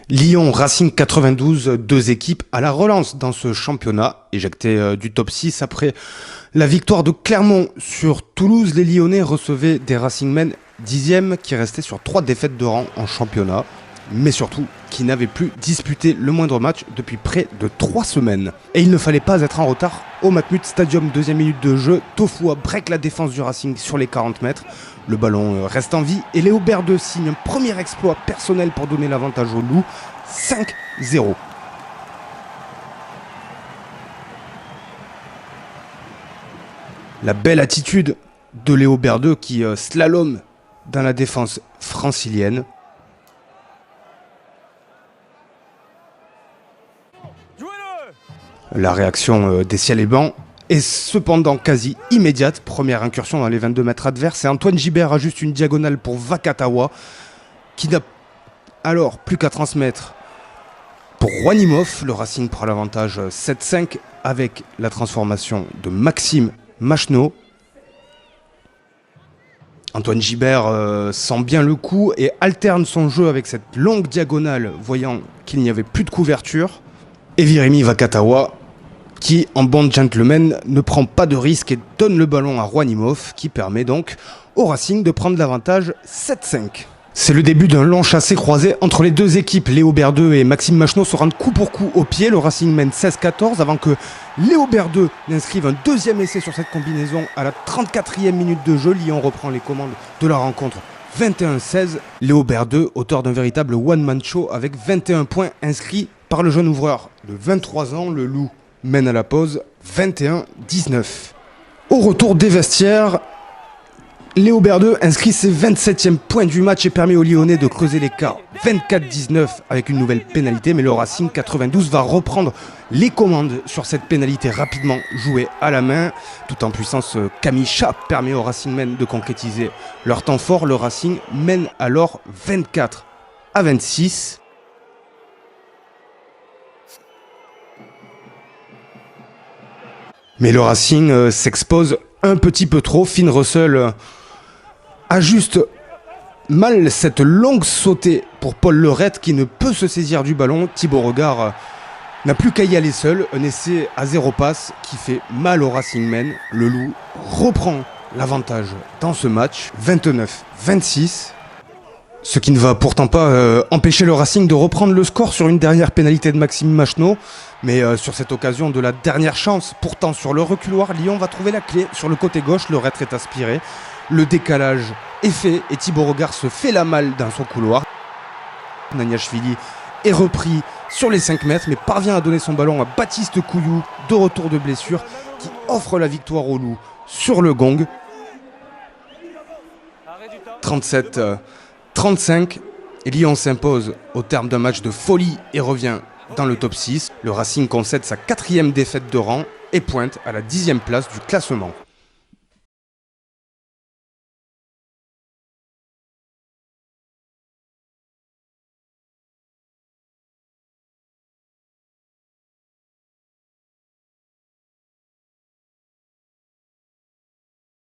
Lyon Racing 92, deux équipes à la relance dans ce championnat, éjectées du top 6 après la victoire de Clermont sur Toulouse. Les Lyonnais recevaient des Racingmen 10e qui restaient sur 3 défaites de rang en championnat, mais surtout qui n'avaient plus disputé le moindre match depuis près de 3 semaines. Et il ne fallait pas être en retard au Matmut Stadium, deuxième minute de jeu. Tofua break la défense du Racing sur les 40 mètres. Le ballon reste en vie et Léo Berdeux signe un premier exploit personnel pour donner l'avantage au Loup, 5-0. La belle attitude de Léo Berdeux qui slalome dans la défense francilienne. La réaction des ciels et bancs est cependant quasi immédiate. Première incursion dans les 22 mètres adverses et Antoine Gibert ajuste une diagonale pour Vakatawa qui n'a alors plus qu'à transmettre pour Juanimov. Le Racing prend l'avantage 7-5 avec la transformation de Maxime Machno. Antoine Gibert sent bien le coup et alterne son jeu avec cette longue diagonale, voyant qu'il n'y avait plus de couverture. Et Virimi Vakatawa, qui en bon gentleman ne prend pas de risque et donne le ballon à Juanimov, qui permet donc au Racing de prendre l'avantage 7-5. C'est le début d'un long chassé croisé entre les deux équipes. Léo Berdeux et Maxime Machno se rendent coup pour coup au pied. Le Racing mène 16-14 avant que Léo Berdeux n'inscrive un deuxième essai sur cette combinaison à la 34e minute de jeu. Lyon reprend les commandes de la rencontre 21-16. Léo Berdeux, auteur d'un véritable one-man show avec 21 points inscrits par le jeune ouvreur de 23 ans. Le Loup mène à la pause 21-19. Au retour des vestiaires, Léo Berdeux inscrit ses 27e points du match et permet aux Lyonnais de creuser l'écart 24-19 avec une nouvelle pénalité. Mais le Racing 92 va reprendre les commandes sur cette pénalité rapidement jouée à la main. Tout en puissance, Camille Chape permet aux Racingmen de concrétiser leur temps fort. Le Racing mène alors 24-26. Mais le Racing s'expose un petit peu trop. Finn Russell ajuste mal cette longue sautée pour Paul Leurette qui ne peut se saisir du ballon. Thibaut Regard n'a plus qu'à y aller seul. Un essai à 0 passe qui fait mal au Racingmen. Le Loup reprend l'avantage dans ce match, 29-26. Ce qui ne va pourtant pas empêcher le Racing de reprendre le score sur une dernière pénalité de Maxime Machno. Mais sur cette occasion de la dernière chance, pourtant sur le reculoir, Lyon va trouver la clé sur le côté gauche. Le retre est aspiré, le décalage est fait et Thibaut Regard se fait la malle dans son couloir. Naniashvili est repris sur les 5 mètres mais parvient à donner son ballon à Baptiste Couillou, de retour de blessure, qui offre la victoire au Loup sur le gong. 37-35 et Lyon s'impose au terme d'un match de folie et revient dans le top 6. Le Racing concède sa 4e défaite de rang et pointe à la 10e place du classement.